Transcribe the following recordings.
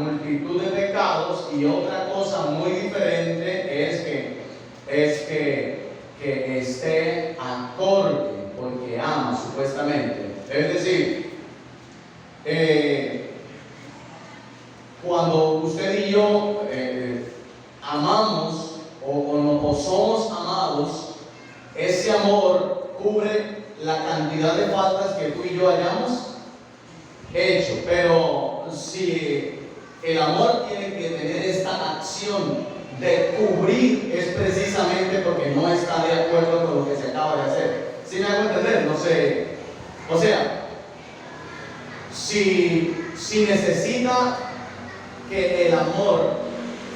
multitud de pecados, y otra cosa muy diferente es que esté acorde porque ama, supuestamente. Es decir, cuando usted y yo amamos o somos amados, ese amor cubre la cantidad de faltas que tú y yo hayamos hecho. Pero si el amor tiene que tener esta acción de cubrir, es precisamente porque no está de acuerdo con lo que se acaba de hacer. ¿Sí me hago entender? No sé. O sea, si necesita que el amor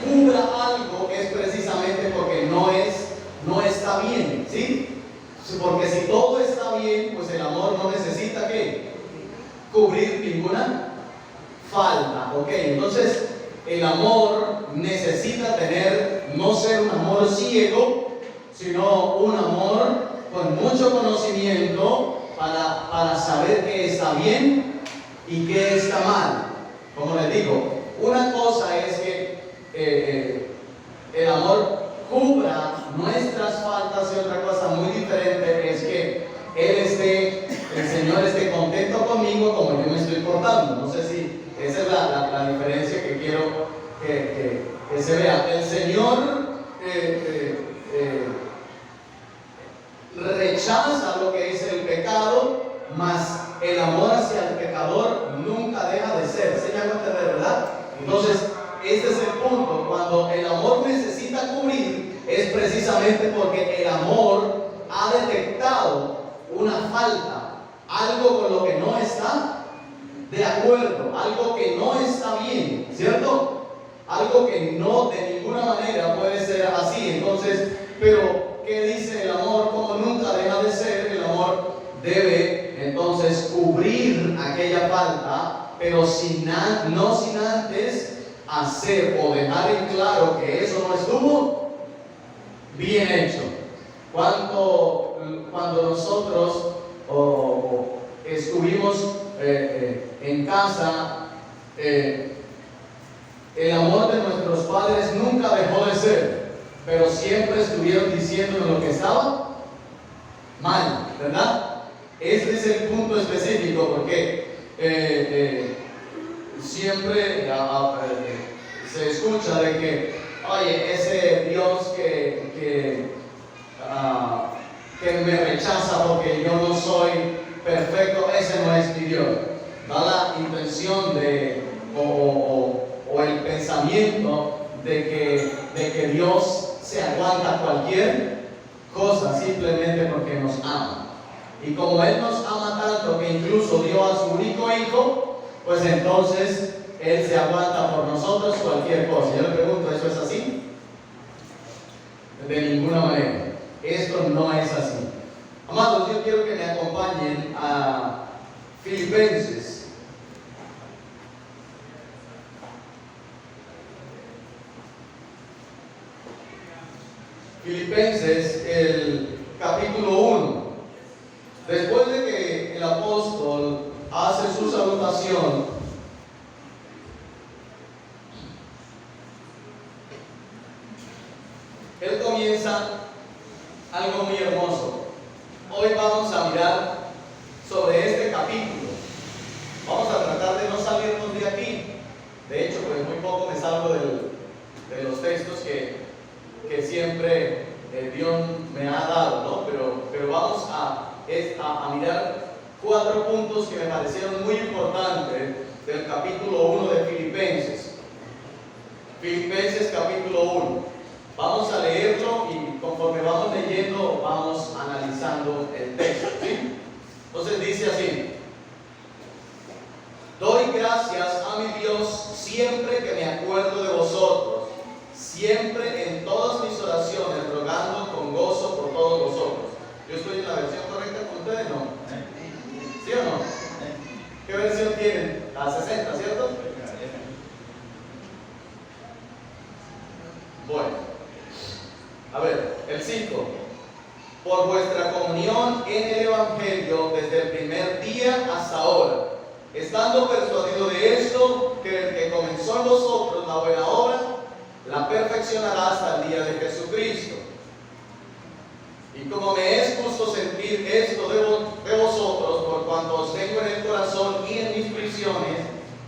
cubra algo, es precisamente porque no está bien, ¿sí? Porque si todo está bien, pues el amor no necesita ¿qué? Cubrir ninguna falta, ¿ok? Entonces el amor necesita no ser un amor ciego, sino un amor con mucho conocimiento para saber qué está bien y qué está mal. Como les digo, una cosa es que el amor cubra nuestras faltas, y otra cosa muy diferente es que el Señor esté contento conmigo como yo me estoy portando. No sé si esa es la diferencia que quiero que se vea. El Señor rechaza lo que es el pecado, mas el amor hacia el pecador nunca deja de ser. ¿Se llama entender, verdad? Entonces, este es el punto. Cuando el amor necesita cubrir, es precisamente porque el amor ha detectado una falta, algo con lo que no está de acuerdo, algo que no está bien, ¿cierto? Algo que no de ninguna manera puede ser así. Entonces, pero ¿qué dice el amor? Como nunca deja de ser, el amor debe entonces cubrir aquella falta, pero no sin antes hacer o dejar en claro que eso no estuvo bien hecho. Cuando nosotros estuvimos en casa, el amor de nuestros padres nunca dejó de ser, pero siempre estuvieron diciéndonos lo que estaba mal, ¿verdad? Este es el punto específico, porque siempre se escucha de que, oye, ese Dios que me rechaza porque yo no soy perfecto, ese no es mi Dios. Da la intención o el pensamiento de que Dios se aguanta cualquier cosa simplemente porque nos ama. Y como Él nos ama tanto que incluso dio a su único hijo, pues entonces Él se aguanta por nosotros cualquier cosa. Yo le pregunto, ¿eso es así? De ninguna manera. Esto no es así. Amados, yo quiero que me acompañen a Filipenses. Filipenses, el capítulo 1. Después de que el apóstol hace su salutación, él comienza algo muy hermoso. Hoy vamos a mirar sobre este capítulo. Vamos a tratar de no salirnos de aquí. De hecho, pues muy poco me salgo de los textos que siempre Dios me ha dado, ¿no? Pero vamos a mirar 4 puntos que me parecieron muy importantes del capítulo 1 de Filipenses. Filipenses capítulo 1. Vamos a leerlo y conforme vamos leyendo vamos analizando el texto, ¿sí? Entonces dice así: doy gracias a mi Dios siempre que me acuerdo de vosotros, siempre en todas mis oraciones, rogando con gozo por todos vosotros. Yo estoy en la versión correcta con ustedes, ¿no? ¿Sí o no? ¿Qué versión tienen? La 60, ¿cierto? Bueno, a ver, el 5. Por vuestra comunión en el Evangelio desde el primer día hasta ahora, estando persuadido de esto, que el que comenzó en vosotros una buena obra, la perfeccionará hasta el día de Jesucristo. Y como me es justo sentir esto de vosotros, por cuanto os tengo en el corazón y en mis prisiones,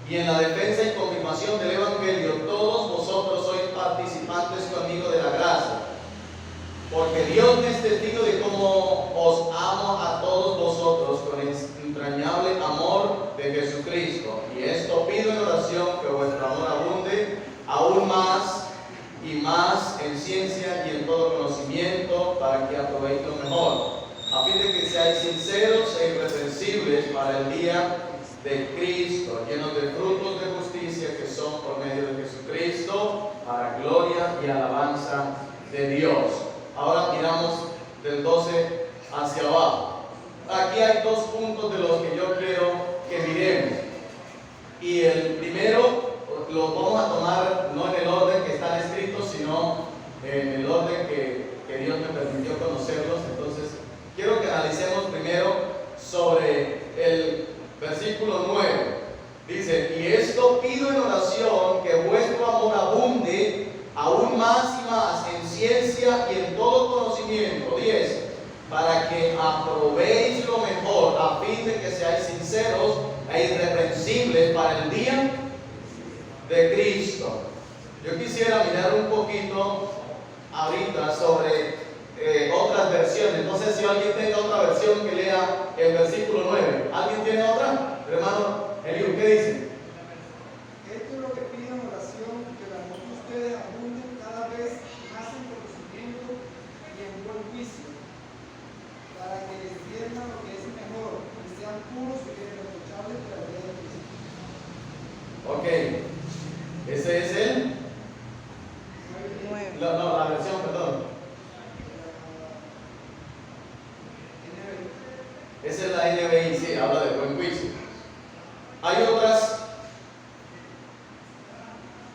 y en la defensa y confirmación del Evangelio, todos vosotros sois participantes conmigo de la gracia. Porque Dios me es testigo de cómo os amo a todos vosotros con entrañable amor de Jesucristo. Y esto pido en oración, que vuestro amor abunde aún más y más en ciencia y en todo conocimiento, para que aprobéis lo mejor, a fin de que seáis sinceros e irreprensibles para el día de Cristo, llenos de frutos de justicia que son por medio de Jesucristo, para gloria y alabanza de Dios. Ahora miramos del 12 hacia abajo. Aquí hay dos puntos de los que yo quiero que miremos. Y el primero lo vamos a tomar no en el orden que están escritos, sino en el orden que Dios me permitió conocerlos. Entonces, quiero que analicemos primero sobre el versículo 9. Dice: y esto pido en oración, que vuestro amor abunde aún más y más en ciencia y en todo conocimiento. 10. Para que aprobéis lo mejor, a fin de que seáis sinceros e irreprensibles para el día de Cristo. Yo quisiera mirar un poquito ahorita sobre otras versiones. No sé si alguien tenga otra versión que lea el versículo 9. ¿Alguien tiene otra? Hermano Eliú, ¿qué dice? Esto es lo que pido en oración, que el amor de ustedes abunde cada vez más en conocimiento y en buen juicio, para que disciernan lo que es mejor y sean puros y irreprochables para el día de Cristo. Ok, ese es el 9. no, la versión, perdón. Esa es la NBI, sí, habla de buen juicio. Hay otras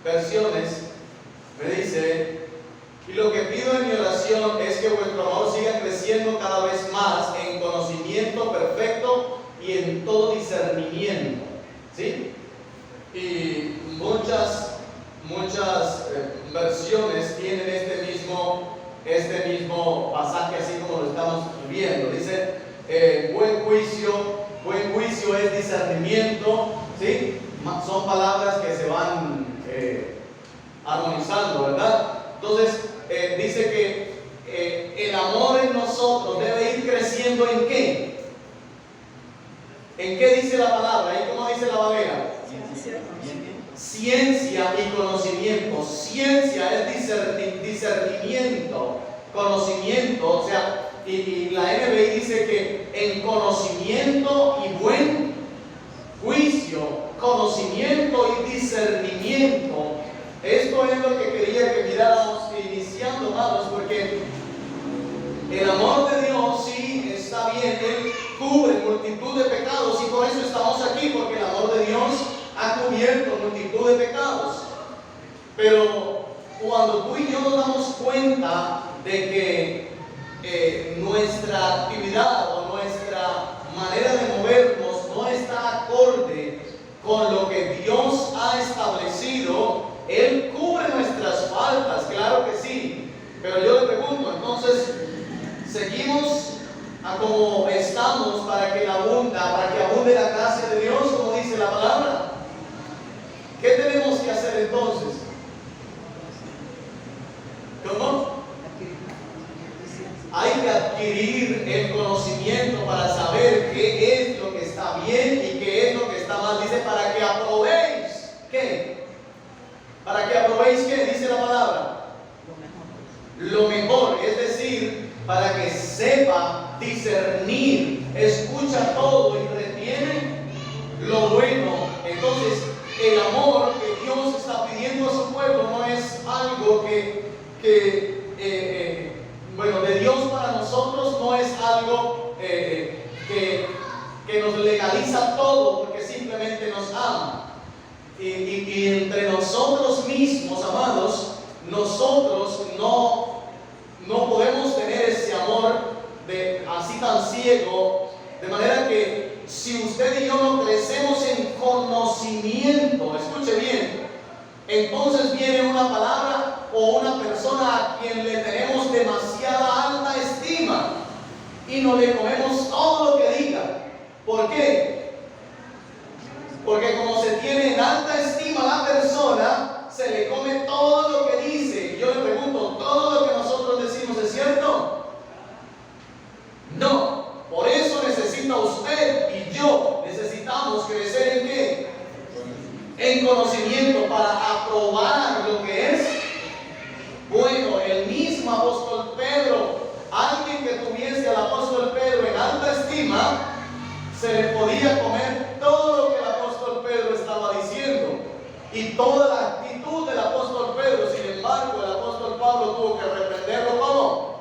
versiones, me dice: y lo que pido en mi oración es que vuestro amor siga creciendo cada vez más en conocimiento perfecto y en todo discernimiento. ¿Sí? Y muchas versiones tienen este mismo pasaje, así como lo estamos viendo. Dice: buen juicio es discernimiento, ¿sí? Son palabras que se van armonizando, ¿verdad? Entonces, dice que el amor en nosotros debe ir creciendo. ¿En qué? ¿En qué dice la palabra? ¿Y cómo dice la Valera? Ciencia y conocimiento. Ciencia es discernimiento, conocimiento, o sea, y la NBI dice que en conocimiento y buen juicio, conocimiento y discernimiento. Esto es lo que quería que miráramos iniciando, amados, porque el amor de Dios sí está bien, Él cubre multitud de pecados, y por eso estamos aquí, porque el amor de Dios ha cubierto multitud de pecados. Pero cuando tú y yo nos damos cuenta de que nuestra actividad o nuestra manera de movernos no está acorde con lo que Dios ha establecido, Él cubre nuestras faltas, claro que sí. Pero yo le pregunto, entonces, ¿seguimos a como estamos para que abunde la gracia de Dios, como dice la palabra? ¿Qué tenemos que hacer entonces? ¿Cómo? Hay que adquirir el conocimiento para saber qué es lo que está bien y qué es lo que está mal. Dice: para que aprobéis. ¿Qué? ¿Para que aprobéis qué? Dice la palabra. Lo mejor, es decir, para que sepa discernir, escucha todo y retiene lo bueno. Entonces, el amor que Dios está pidiendo a su pueblo no es algo de Dios para nosotros, no es algo que nos legaliza todo, porque simplemente nos ama. Y entre nosotros mismos, amados, nosotros no podemos tener ese amor así tan ciego, de manera que si usted y yo no crecemos en conocimiento, escuche bien, entonces viene una palabra o una persona a quien le tenemos demasiada alta estima y no le comemos todo lo que diga. ¿Por qué? Porque como se tiene en alta estima la persona, se le come todo lo que dice. Yo le pregunto, ¿todo lo que nosotros decimos es cierto? No. Por eso necesita usted y yo, necesitamos crecer ¿en qué? En conocimiento, para aprobar lo que es bueno. El mismo apóstol Pedro, alguien que tuviese al apóstol Pedro en alta estima, se le podía comer todo lo que el apóstol Pedro estaba diciendo y toda la actitud del apóstol Pedro. Sin embargo, el apóstol Pablo tuvo que reprenderlo ¿cómo?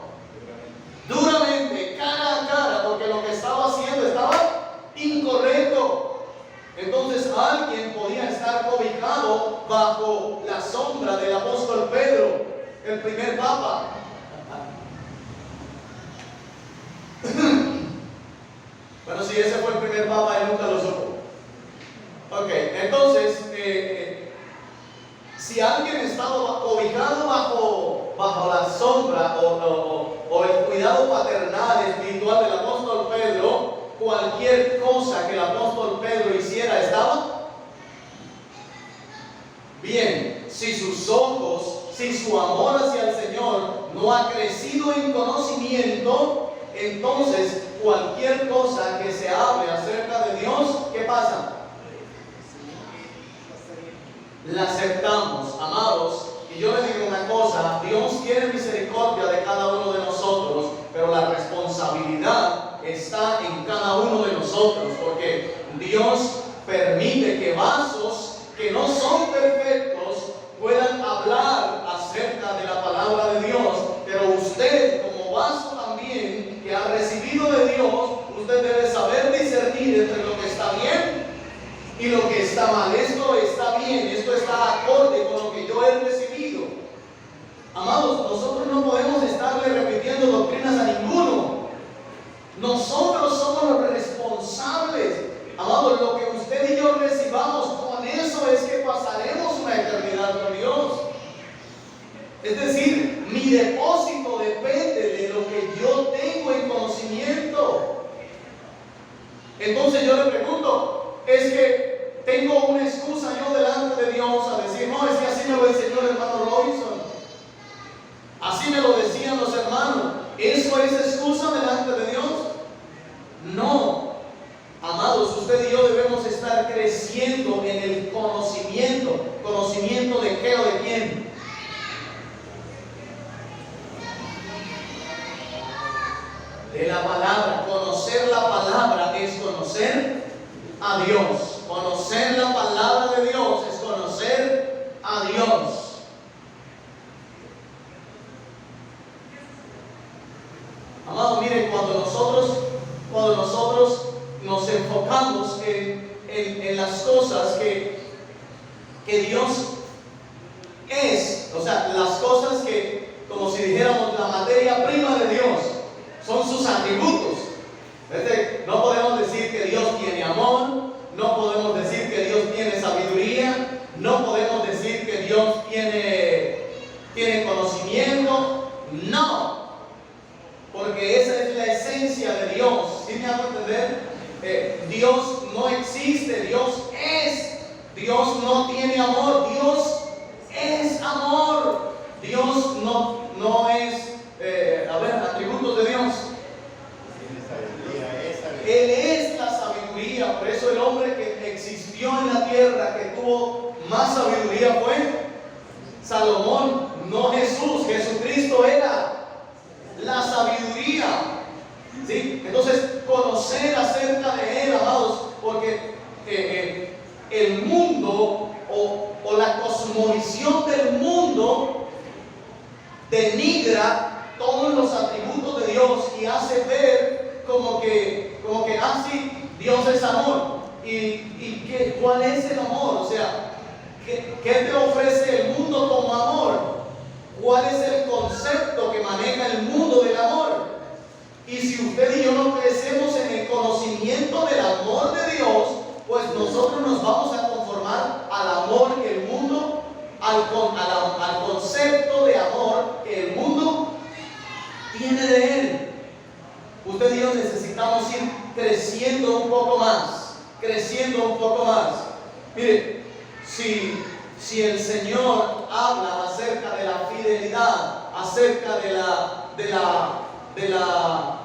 Duramente, cara a cara, porque lo que estaba haciendo estaba incorrecto. Entonces alguien podía estar cobijado bajo la sombra del apóstol Pedro, el primer papa. Bueno, si ese fue el primer papa, él nunca lo supo. Ok, entonces, si alguien estaba cobijado bajo la sombra o el cuidado paternal espiritual del apóstol Pedro, cualquier cosa que el apóstol Pedro hiciera estaba bien. Si sus ojos, si su amor hacia el Señor no ha crecido en conocimiento, entonces cualquier cosa que se hable acerca de Dios, ¿qué pasa? La aceptamos, amados. Y yo les digo una cosa, Dios tiene misericordia de cada uno de nosotros, pero la responsabilidad está en cada uno de nosotros, porque Dios permite que vasos que no son perfectos puedan hablar acerca de la palabra de Dios, pero usted como vaso también que ha recibido de Dios, usted debe saber discernir entre lo que está bien y lo que está mal. Esto está bien, esto está acorde con lo que yo he recibido. Amados, nosotros no podemos estarle repitiendo doctrinas a ninguno. Nosotros somos los responsables. Amados, lo que usted y yo recibamos, con eso es que pasaremos una eternidad con Dios. Es decir, mi depósito depende de lo que yo tengo en conocimiento. Entonces yo le pregunto, ¿es que tengo una excusa yo delante de Dios a decir, no, es que así me lo enseñó el hermano Robinson, así me lo decían los hermanos? ¿Eso es excusa delante de Dios? No. Amados, usted y yo debemos estar creciendo en el conocimiento. ¿Conocimiento de qué o de quién? De la palabra. Conocer la palabra es conocer a Dios. Conocer la palabra de Dios es conocer a Dios. Amado, miren, cuando nosotros nos enfocamos en las cosas que Dios es, o sea, las cosas que, como si dijéramos, la materia prima de Dios, son sus atributos. No podemos decir que Dios tiene amor, no podemos decir que Dios tiene sabiduría, no podemos decir que Dios tiene conocimiento, no, porque esa es la esencia de Dios. ¿Sí me hago entender? Dios no existe, Dios es. Dios no tiene amor, Dios es amor. Dios no es, atributos de Dios. Él es la sabiduría. Por eso el hombre que existió en la tierra, que tuvo más sabiduría, fue Salomón, no Jesús. Jesucristo era la sabiduría. ¿Sí? Entonces, conocer acerca de Él, amados, porque el mundo o la cosmovisión del mundo denigra todos los atributos de Dios y hace ver como que así Dios es amor. ¿Y cuál es el amor? O sea, ¿qué te ofrece el mundo como amor? ¿Cuál es el concepto que maneja el mundo del amor? Y si usted y yo no crecemos en el conocimiento del amor de Dios, pues nosotros nos vamos a conformar al amor que el mundo al concepto de amor que el mundo tiene de Él. Usted y yo necesitamos ir creciendo un poco más, Mire, si el Señor habla acerca de la fidelidad, acerca de la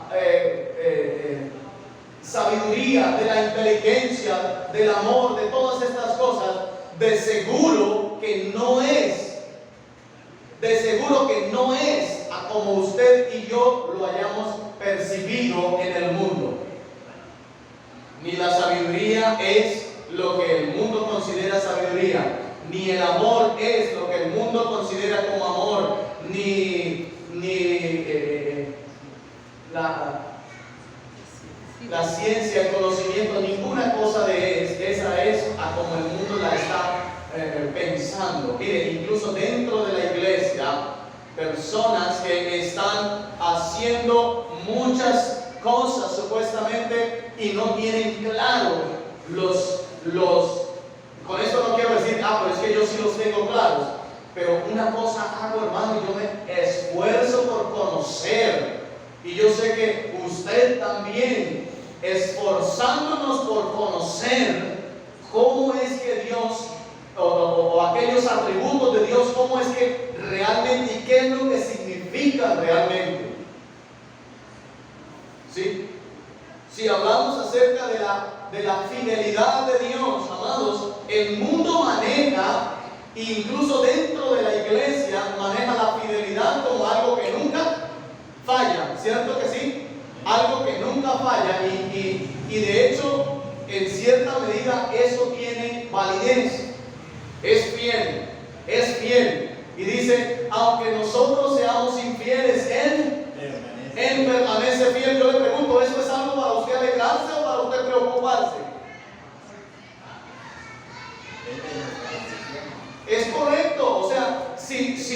sabiduría, de la inteligencia, del amor, de todas estas cosas, de seguro que no es a como usted y yo lo hayamos percibido en el mundo. Ni la sabiduría es lo que el mundo considera sabiduría, ni el amor es lo que el mundo considera como amor, ni la ciencia, el conocimiento, ninguna cosa de esa es a como el mundo la está pensando. Mire, incluso dentro de la iglesia, personas que están haciendo muchas cosas supuestamente y no tienen claro con esto no quiero decir, pero es que yo sí los tengo claros, pero una cosa hago, hermano, yo me esfuerzo por conocer, y yo sé que usted también, esforzándonos por conocer cómo es que Dios o aquellos atributos de Dios, cómo es que realmente y qué es lo que significan realmente. ¿Sí? Si hablamos acerca de la fidelidad de Dios, amados, el mundo maneja, incluso dentro de la iglesia, maneja la fidelidad como algo que nunca falla, ¿cierto que sí? Algo que nunca falla y de hecho, en cierta medida, eso tiene validez. Es fiel. Y dice, aunque nosotros seamos infieles, Él permanece fiel. Yo le pregunto, ¿eso es algo para usted alegrarse o para usted preocuparse? Es correcto. O sea, si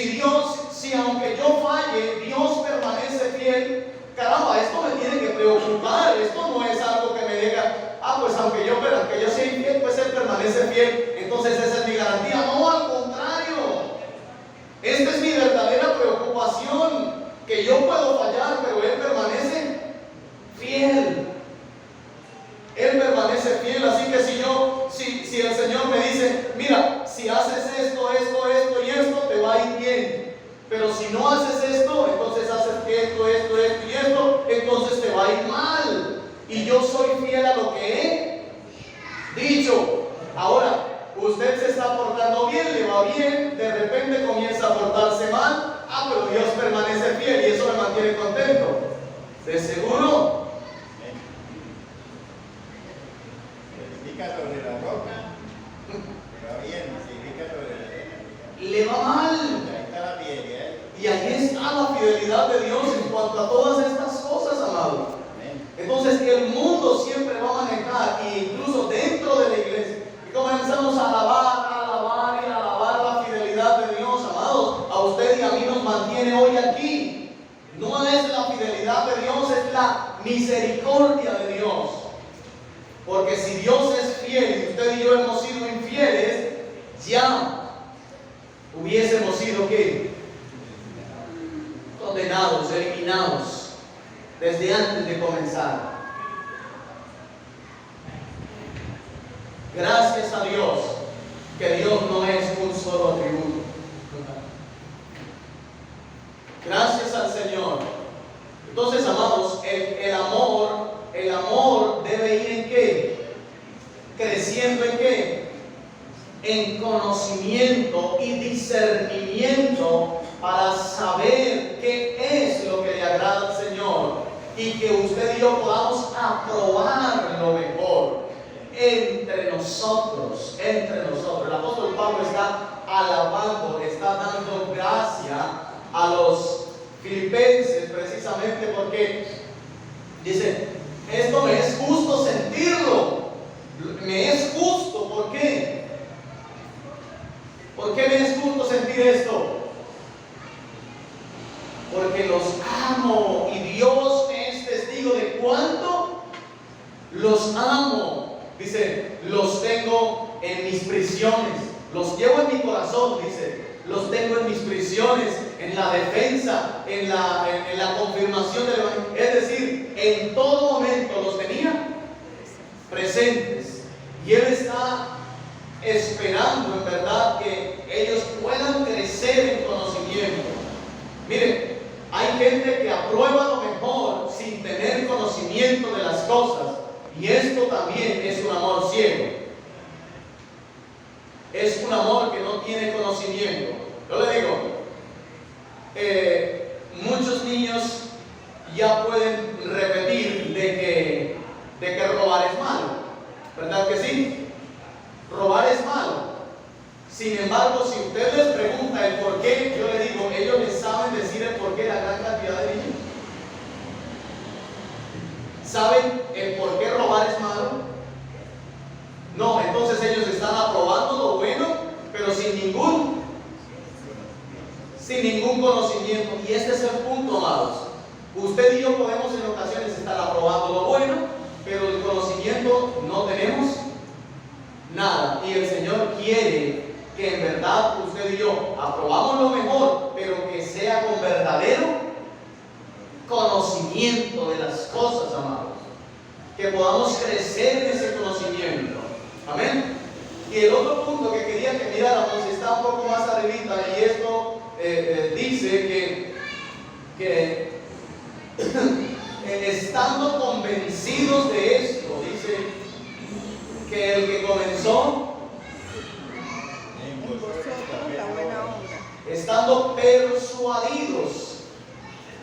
aunque yo falle, Dios permanece fiel, caramba, esto me tiene que preocupar. Esto no es algo que me diga, pues aunque yo sea infiel, pues Él permanece fiel, entonces esa es mi garantía. No, al contrario, esta es mi verdadera preocupación, que yo puedo fallar, pero Él permanece fiel. Así que si el Señor me dice, mira, si haces esto y esto, te va a ir bien. Pero si no haces esto, entonces haces esto y esto, entonces te va a ir mal. Y yo soy fiel a lo que he dicho. Ahora, usted se está portando bien, le va bien, de repente comienza a portarse mal. Pero Dios permanece fiel y eso me mantiene contento. ¿De seguro? Sobre la roca, le va bien, significa sobre la arena. Le va mal. Ahí está la fidelidad. Y ahí está la fidelidad de Dios en cuanto a todas estas cosas, amados. Entonces el mundo siempre va a manejar, e incluso dentro de la iglesia, y comenzamos a alabar la fidelidad de Dios, amados. A usted y a mí nos mantiene hoy aquí. No es la fidelidad de Dios, es la misericordia de Dios. Porque si Dios es fiel y usted y yo hemos sido infieles, ya hubiésemos sido ¿qué? Condenados, eliminados, desde antes de comenzar. Gracias a Dios que Dios no es un solo atributo. Gracias al Señor. Entonces, amados, el amor debe ir ¿en qué? Creciendo ¿en qué? En conocimiento y discernimiento para saber qué es lo que le agrada al Señor y que usted y yo podamos aprobar lo mejor entre nosotros. El apóstol Pablo está alabando, está dando gracia a los filipenses precisamente porque dice, esto me es justo sentirlo, me es justo. ¿Por qué? ¿Por qué me es justo sentir esto? Porque los amo y Dios es testigo de cuánto los amo. Dice, los tengo en mis prisiones. los llevo en mi corazón, dice, los tengo en mis prisiones, en la defensa, en la confirmación del Evangelio. Es decir, en todo momento los tenía presentes. Y Él está esperando en verdad que ellos puedan crecer en conocimiento. Miren, hay gente que aprueba lo mejor sin tener conocimiento de las cosas, y esto también es un amor ciego. Es un amor que no tiene conocimiento. Yo le digo, muchos niños ya pueden repetir de que robar es malo, ¿verdad que sí? Robar es malo. Sin embargo, si usted les pregunta el por qué, yo le digo, ellos les saben decir el por qué la gran cantidad de niños. ¿Saben el por qué robar es malo? No, entonces ellos están aprobando lo bueno, pero sin ningún conocimiento. Y este es el punto, amados. Usted y yo podemos en ocasiones estar aprobando lo bueno, pero el conocimiento no tenemos nada. Y el Señor quiere que en verdad usted y yo aprobamos lo mejor, pero que sea con verdadero conocimiento de las cosas, amados. Que podamos crecer en ese conocimiento. Amén. Y el otro punto que quería que miráramos está un poco más arribita, y esto dice que estando convencidos de esto, dice que el que comenzó En vosotros la buena obra. estando persuadidos,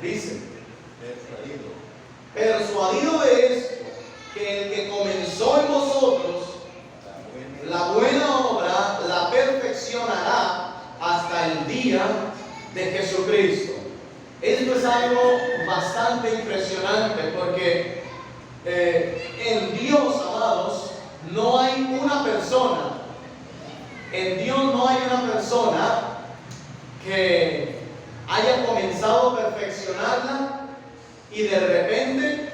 dice, persuadido de esto, que el que comenzó en vosotros la buena obra la perfeccionará hasta el día de Jesucristo. Esto es algo bastante impresionante, porque en Dios, amados, no hay una persona, en Dios no hay una persona que haya comenzado a perfeccionarla y de repente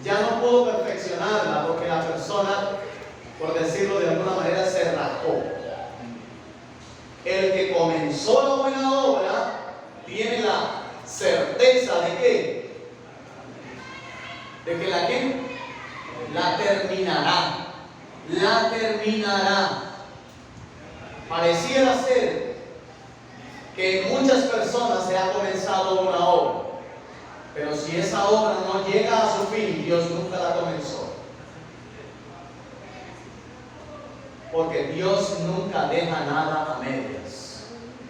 ya no pudo perfeccionarla, porque la persona, por decirlo de alguna manera, se rajó. El que comenzó la buena obra tiene la certeza de que la terminará. La terminará. Pareciera ser que en muchas personas se ha comenzado una obra, pero si esa obra no llega a su fin, Dios nunca la comenzó. Porque Dios nunca deja nada a medias.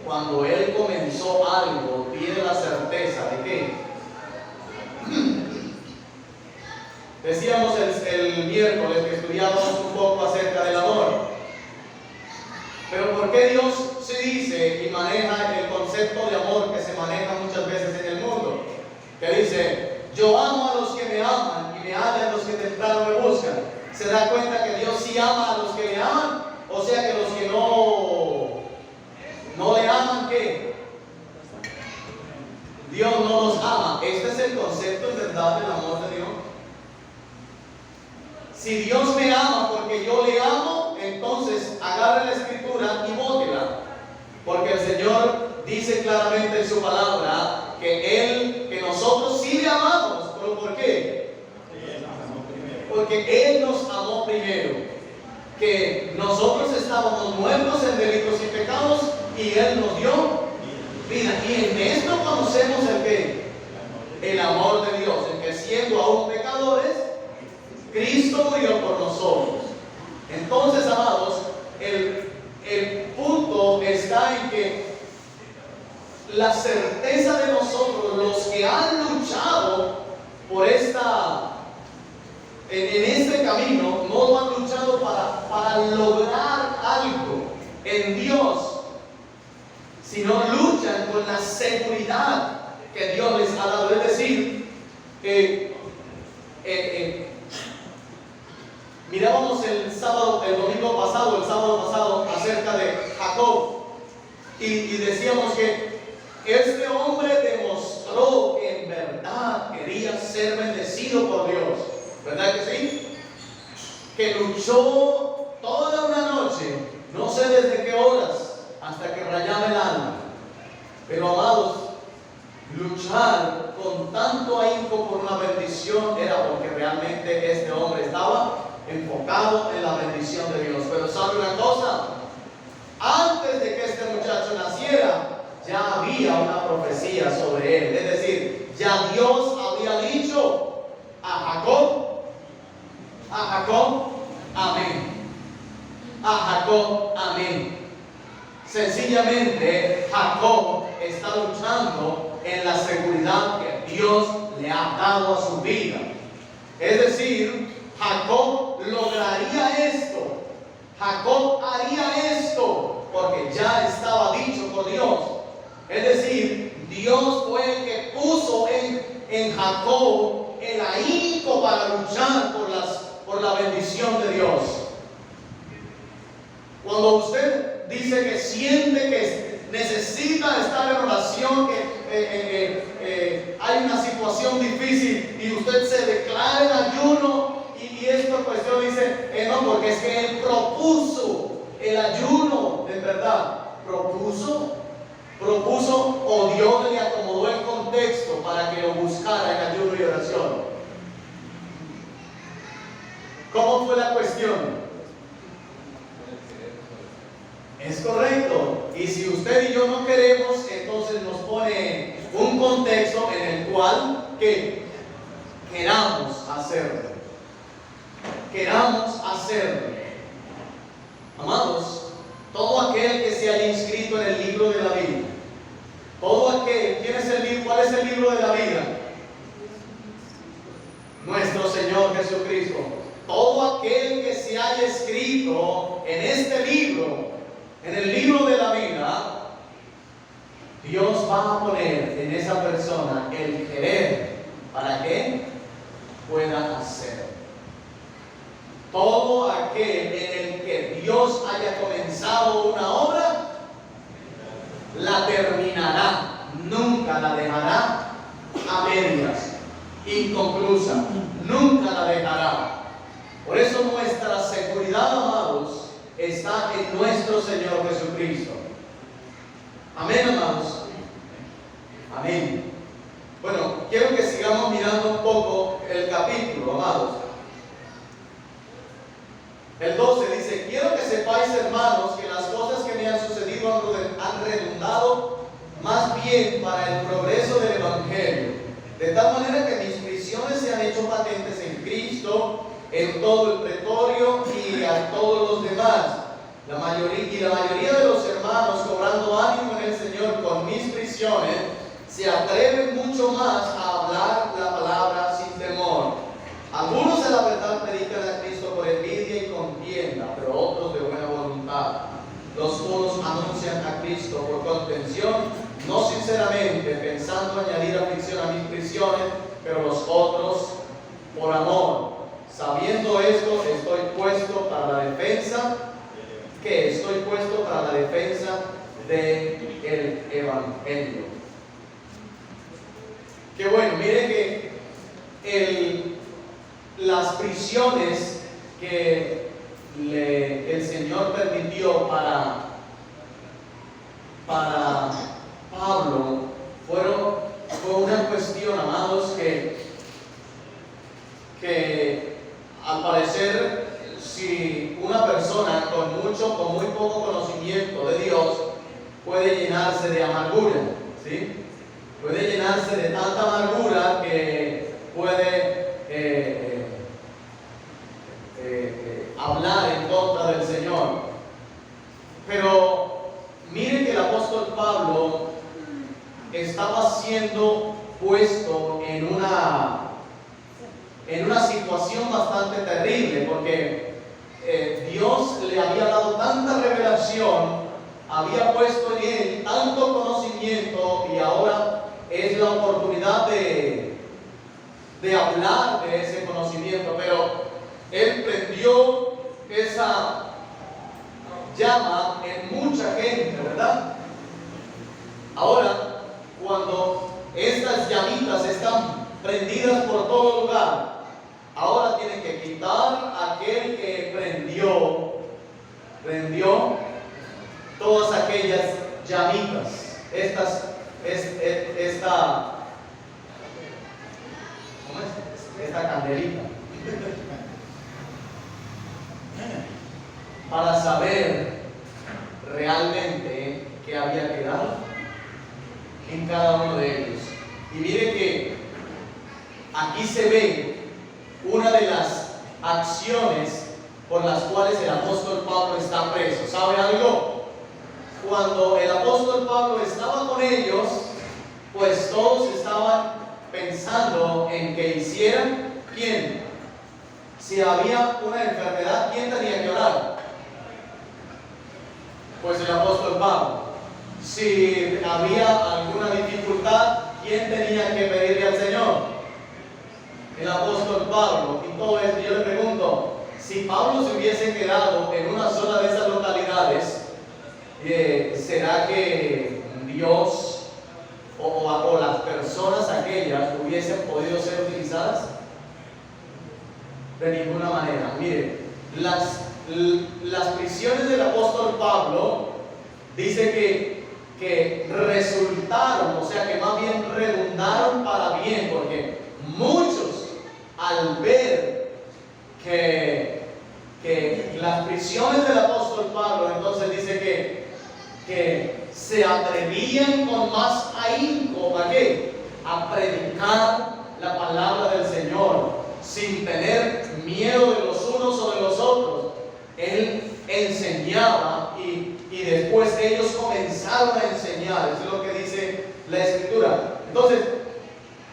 Cuando Él comenzó algo, tiene la certeza de que decíamos el miércoles que estudiábamos un poco acerca del amor. Pero ¿por qué Dios sí dice y maneja el concepto de amor que se maneja muchas veces en el mundo? Que dice, yo amo a los que me aman y me hallan los que temprano me buscan. ¿Se da cuenta que Dios sí ama a los que le aman? O sea que los que no le aman, ¿qué? Dios no los ama. Este es el concepto en verdad del amor de Dios. Si Dios me ama porque yo le amo, entonces agarre la escritura y bótela. Porque el Señor dice claramente en su palabra que nosotros sí le amamos. ¿Pero por qué? Porque Él nos amó primero. Que nosotros estábamos muertos en delitos y pecados y Él nos dio vida. Y en esto conocemos el ¿qué? El amor de Dios, en que siendo aún pecadores, Cristo murió por nosotros. Entonces, amados, el punto está en que la certeza de nosotros, los que han luchado por en este camino, no lo han luchado para lograr algo en Dios, sino luchan con la seguridad que Dios les ha dado. Es decir, mirábamos el sábado pasado acerca de Jacob y decíamos que este hombre demostró que en verdad quería ser bendecido por Dios, ¿verdad que sí? Que luchó toda una noche no sé desde qué horas hasta que rayaba el alma. Pero amados, luchar con tanto ahínco por una bendición era porque realmente este hombre estaba enfocado en la bendición de Dios. Pero ¿sabe una cosa? Antes de que este muchacho naciera, ya había una profecía sobre él. Es decir, ya Dios había dicho a Jacob, amén. A Jacob, amén. Sencillamente, Jacob está luchando en la seguridad que Dios le ha dado a su vida. Es decir, Jacob lograría esto. Jacob haría esto porque ya estaba dicho por Dios. Es decir, Dios fue el que puso en Jacob el ahínco para luchar por la bendición de Dios. Cuando usted dice que siente que necesita estar en oración, que hay una situación difícil y usted se declara en ayuno, y esta cuestión dice, no, porque es que él propuso el ayuno, de verdad, propuso, o Dios le acomodó el contexto para que lo buscara en ayuno y oración. ¿Cómo fue la cuestión? Es correcto. Y si usted y yo no queremos, entonces nos pone un contexto en el cual que queramos hacerlo. Queramos hacerlo. Amados, todo aquel que se haya inscrito en el libro de la vida, todo aquel, ¿quién es el libro? ¿Cuál es el libro de la vida? Nuestro Señor Jesucristo. Todo aquel que se haya escrito en este libro, en el libro de la vida, Dios va a poner en esa persona el querer para que pueda hacer. Todo aquel en el que Dios haya comenzado una obra, la terminará, nunca la dejará a medias, inconclusa, nunca la dejará. Por eso nuestra seguridad, amados, está en nuestro Señor Jesucristo. Amén, amados. Amén. Bueno, quiero que sigamos mirando un poco el capítulo, amados. El 12 dice: quiero que sepáis, hermanos, que las cosas que me han sucedido han redundado más bien para el progreso del Evangelio, de tal manera que mis prisiones se han hecho patentes en Cristo, en todo el pretorio y a todos los demás. La mayoría de los hermanos, cobrando ánimo en el Señor con mis prisiones, se atreven mucho más a hablar la palabra sin temor. Algunos en la verdad predican a Cristo por envidia y contienda, pero otros de buena voluntad. Los unos anuncian a Cristo por contención, no sinceramente, pensando añadir aflicción a mis prisiones, pero los otros por amor. Sabiendo esto, estoy puesto para la defensa. ¿Qué? Estoy puesto para la defensa del Evangelio. Qué bueno, miren que las prisiones que el Señor permitió para Pablo fue una cuestión, amados, que al parecer, si una persona con muy poco conocimiento de Dios puede llenarse de amargura, ¿sí? Puede llenarse de tanta amargura que puede hablar en contra del Señor. Pero miren que el apóstol Pablo estaba siendo puesto en una situación bastante terrible, porque Dios le había dado tanta revelación, había puesto en él tanto conocimiento, y ahora es la oportunidad de hablar de ese conocimiento. Pero él prendió esa llama en mucha gente, ¿verdad? Ahora, cuando estas llamitas están prendidas por todo lugar, ahora tienen que quitar aquel que prendió todas aquellas llamitas, esta candelita, para saber realmente qué había quedado en cada uno de ellos. Y mire que aquí se ve una de las acciones por las cuales el apóstol Pablo está preso. ¿Sabe algo? Cuando el apóstol Pablo estaba con ellos, pues todos estaban pensando en que hicieran, ¿quién? Si había una enfermedad, ¿quién tenía que orar? Pues el apóstol Pablo. Si había alguna dificultad, ¿quién tenía que pedirle al Señor? El apóstol Pablo. Y todo esto, yo le pregunto, si Pablo se hubiese quedado en una sola de esas localidades, ¿será que Dios o las personas aquellas hubiesen podido ser utilizadas? De ninguna manera. Mire, las prisiones del apóstol Pablo dice que resultaron, o sea que más bien redundaron para bien, porque muchos al ver que las prisiones del apóstol Pablo, entonces dice que se atrevían con más ahínco, ¿a qué? A predicar la palabra del Señor, sin tener miedo de los unos o de los otros. Él enseñaba y después ellos comenzaron a enseñar. Eso es lo que dice la Escritura. Entonces,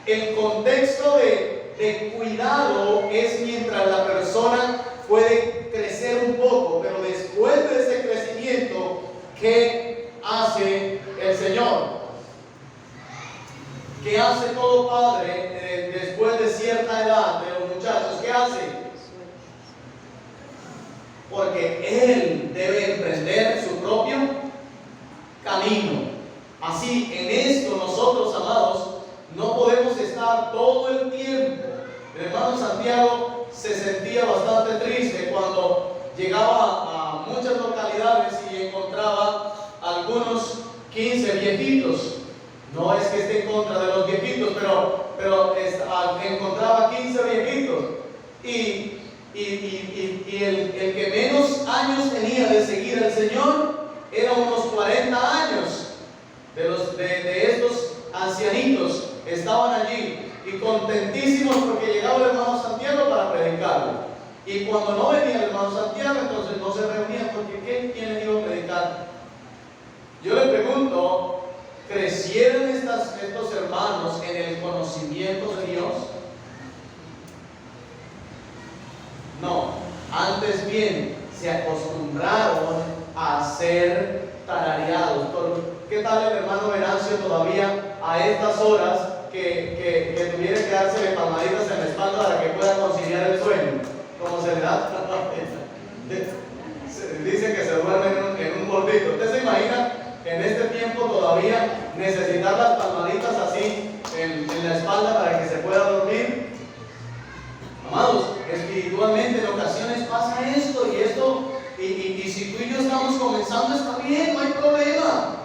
el contexto de cuidado es mientras la persona puede crecer un poco, pero después de ese crecimiento, ¿qué hace el Señor? ¿Qué hace todo padre después de cierta edad de los muchachos? ¿Qué hace? Porque Él debe emprender su propio camino. Así, en esto nosotros, amados, no podemos estar todo el tiempo. El hermano Santiago se sentía bastante triste cuando llegaba a muchas localidades y encontraba algunos 15 viejitos. No es que esté en contra de los viejitos, pero encontraba 15 viejitos. Y el que menos años tenía de seguir al Señor era unos 40 años. De estos ancianitos estaban allí y contentísimos porque llegaba el hermano Santiago para predicarle. Y cuando no venía el hermano Santiago, entonces no se reunían porque ¿quién les iba a predicar? Yo le pregunto, ¿crecieron estos hermanos en el conocimiento de Dios? No, antes bien se acostumbraron a ser tarareados. ¿Qué tal el hermano Venancio todavía a estas horas que tuviera que dársele palmaditas en la espalda para que pueda conciliar el sueño? ¿Cómo se le da? Dice que se duerme en un bordito. ¿Usted se imagina en este tiempo todavía necesitar las palmaditas así en la espalda para que se pueda dormir? Amados, espiritualmente en ocasiones pasa esto y si tú y yo estamos comenzando está bien, no hay problema.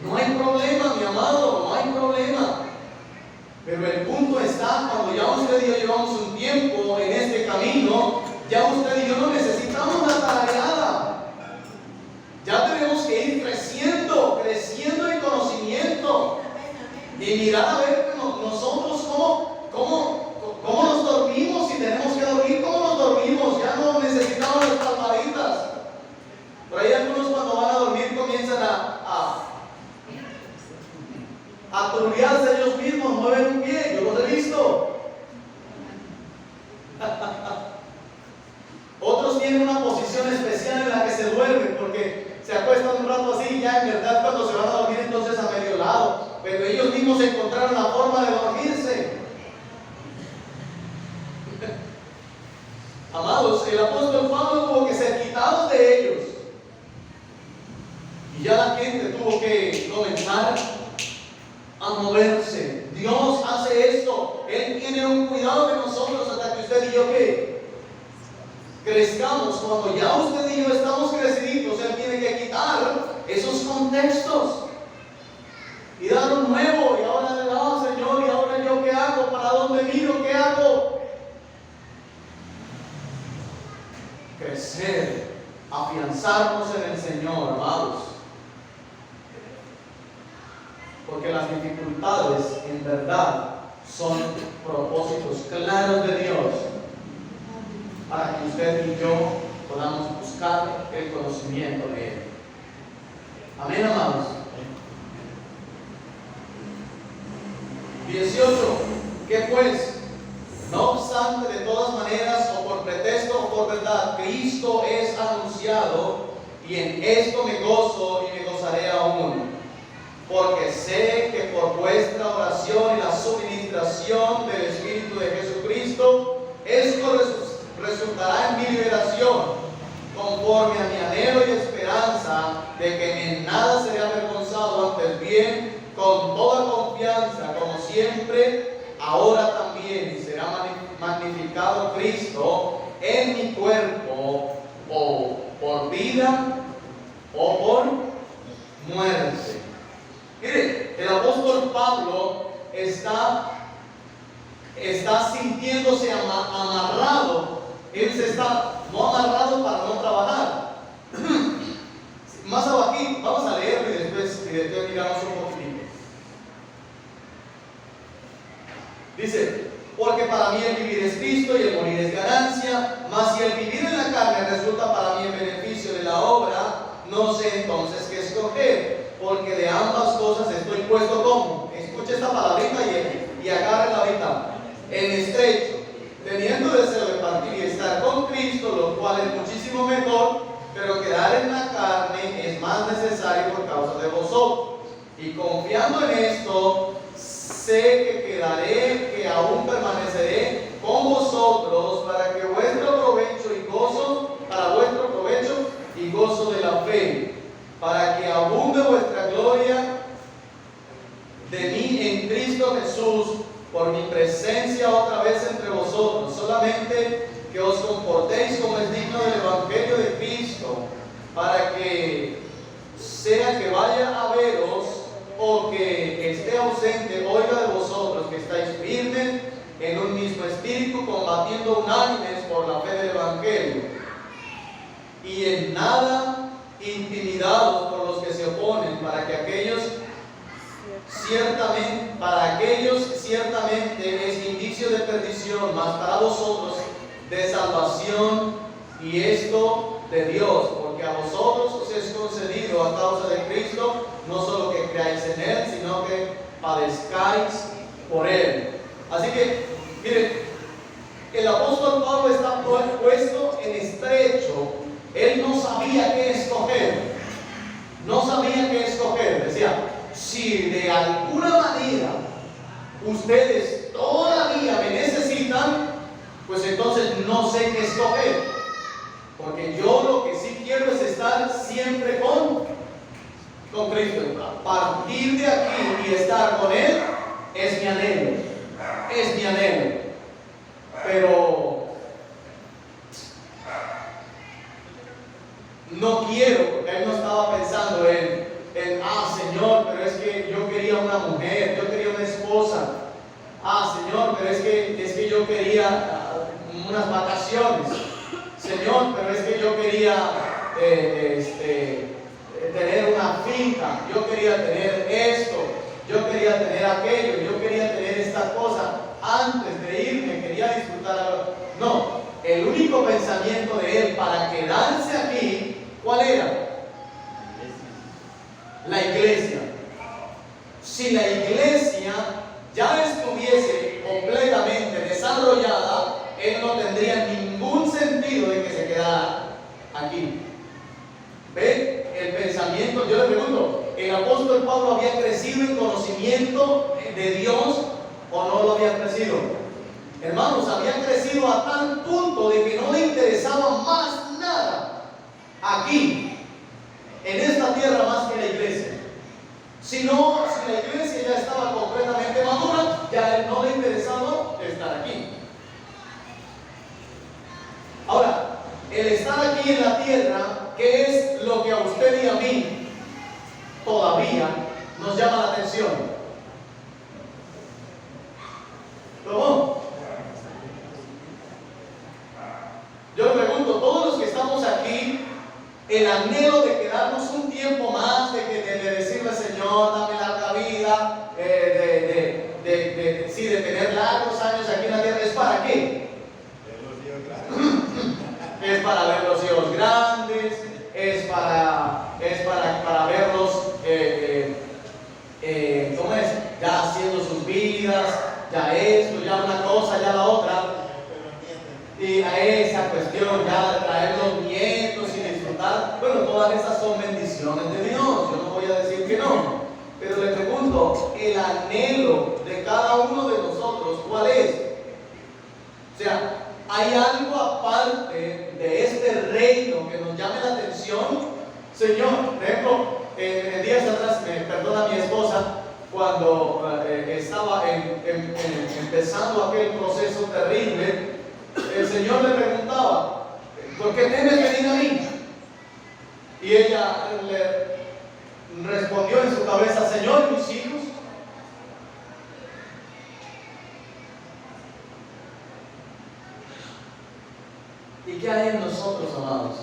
No hay problema, mi amado, no hay problema. Pero el punto está cuando ya usted y yo llevamos un tiempo en este camino, ya usted y yo no necesitamos la tarareada. Ya tenemos que ir creciendo en conocimiento y mirar a ver nosotros cómo nos dormimos, si tenemos que dormir, cómo nos dormimos. Ya no necesitamos las palmaditas. Por ahí algunos cuando van a dormir comienzan a turbiarse ellos mismos, mueven un pie, yo los he visto. Otros tienen una posición especial en la que se duermen porque se acuestan un rato así y ya en verdad cuando se van a dormir entonces a medio lado, pero ellos mismos encontraron la forma de dormirse. Amados, el apóstol Pablo tuvo que ser quitado de ellos y ya la gente tuvo que comenzar a moverse. Dios hace esto, Él tiene un cuidado de nosotros hasta que usted y yo crezcamos. Cuando ya usted y yo estamos creciditos, Él tiene que modificar esos contextos y dar un nuevo. Y ahora, Señor, ¿y ahora yo qué hago? ¿Para dónde miro? ¿Qué hago? Crecer, afianzarnos en el Señor, amados. Porque las dificultades, en verdad, son propósitos claros de Dios para que usted y yo podamos buscar el conocimiento de Él. Amén, amados. 18. ¿Qué pues? No obstante, de todas maneras, o por pretexto o por verdad, Cristo es anunciado, y en esto me gozo y me gozaré aún. Porque sé que por vuestra oración y la suministración del Espíritu de Jesucristo, esto resultará en mi liberación, conforme a mi anhelo y esperanza de que en nada seré avergonzado, antes bien, con toda confianza, como siempre, ahora también será magnificado Cristo en mi cuerpo, o por vida o por muerte. Mire, el apóstol Pablo está sintiéndose amarrado. Él se está no amarrado para no trabajar. Más abajo, vamos a leerlo y después miramos un poquitito. Dice: porque para mí el vivir es Cristo y el morir es ganancia, mas si el vivir en la carne resulta para mí en beneficio de la obra, no sé entonces qué escoger, porque de ambas cosas estoy puesto como, escuche esta palabrita y agárrenla ahorita, en estrecho, teniendo deseo de partir y estar con Cristo, lo cual es muchísimo mejor, pero quedar en la carne es más necesario por causa de vosotros. Y confiando en esto, sé que quedaré, que aún permaneceré con vosotros para que vuestro provecho y gozo, para vuestro provecho y gozo de la fe, para que abunde vuestra gloria de mí en Cristo Jesús, por mi presencia otra vez entre vosotros, solamente que os comportéis como es digno del Evangelio de Cristo, para que sea que vaya a veros o que esté ausente, oiga de vosotros que estáis firmes en un mismo espíritu, combatiendo unánimes por la fe del Evangelio, y en nada intimidados por los que se oponen, para aquellos ciertamente es indicio de perdición, mas para vosotros de salvación, y esto de Dios, porque a vosotros os es concedido a causa de Cristo, no solo que creáis en Él, sino que padezcáis por Él. Así que, miren, el apóstol Pablo está puesto en estrecho. Él no sabía qué escoger. Decía: si de alguna manera ustedes todavía me necesitan, pues entonces no sé qué escoger, porque yo lo que sí quiero es estar siempre con Cristo. A partir de aquí y estar con Él es mi anhelo, pero no quiero, porque él no estaba pensando en Señor, pero es que yo quería una mujer, yo quería una esposa. Señor, pero es que yo quería unas vacaciones. Señor, pero es que yo quería tener una finca, yo quería tener esto, yo quería tener aquello, yo quería tener esta cosa. Antes de irme quería disfrutar algo. No, el único pensamiento de él para quedarse aquí, ¿cuál era? La iglesia. Si la iglesia ya estuviese completamente desarrollada, él no tendría ningún sentido de que se quedara aquí. ¿Ve? El pensamiento, yo le pregunto, ¿el apóstol Pablo había crecido en conocimiento de Dios o no lo había crecido? Hermanos, había crecido a tal punto de que no le interesaba más nada aquí, en esta tierra, más que la iglesia. Si la iglesia ya estaba completamente madura, ya a él no le interesaba estar aquí. Ahora, el estar aquí en la tierra, ¿qué es lo que a usted y a mí todavía nos llama la atención. ¿Cómo? Yo le pregunto, todos los que estamos aquí, el anhelo de quedarnos un tiempo más, de decirle, Señor, dame larga vida, de tener largos años aquí en la tierra, ¿es para qué? Es para ver los hijos grandes, es para verlos, ¿cómo es? Ya haciendo sus vidas, ya esto, ya una cosa, ya la otra. Y a esa cuestión ya de traer los nietos y disfrutar, bueno, todas esas son bendiciones de Dios, yo no voy a decir que no, pero le pregunto, el anhelo de cada uno de nosotros, ¿cuál es? O sea, ¿hay algo aparte de este reino que nos llame la atención? Señor, por ejemplo, en días atrás, me perdona mi esposa, cuando estaba empezando aquel proceso terrible, el Señor le preguntaba, ¿por qué temes venir a mí? Y ella le respondió en su cabeza, Señor, mis hijos. ¿Y qué hay en nosotros, amados?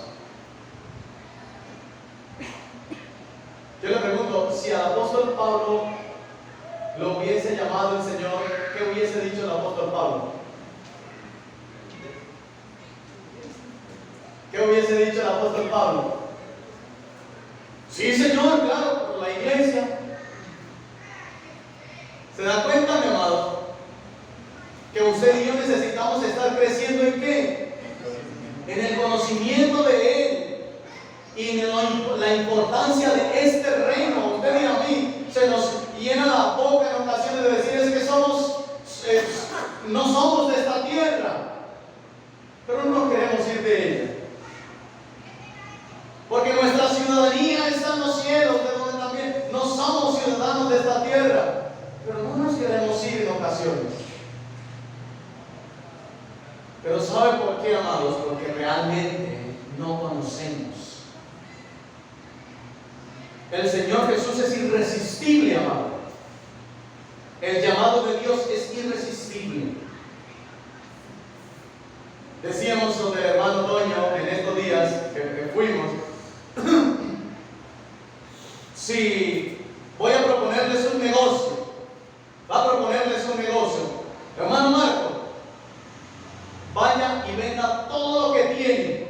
Yo le pregunto, si al apóstol Pablo lo hubiese llamado el Señor, ¿qué hubiese dicho el apóstol Pablo? ¿Qué hubiese dicho el apóstol Pablo? Sí, Señor, claro, por la iglesia. ¿Se da cuenta, mi amado? Que usted y yo necesitamos estar creciendo ¿en qué? En el conocimiento de Él y en la importancia de este reino. Usted y a mí se nos llena la boca en ocasiones de decir es que no somos de esta tierra, pero no queremos ir de ella. Porque nuestra ciudadanía está en los cielos, de donde también no somos ciudadanos de esta tierra, pero no nos queremos ir en ocasiones. Pero ¿sabe por qué, amados? Porque realmente no conocemos. El Señor Jesús es irresistible, amado. El llamado de Dios es irresistible. Decíamos donde el hermano Toño en estos días que fuimos, si voy a proponerles un negocio, va a proponerles un negocio, hermano Marco, vaya y venda todo lo que tiene,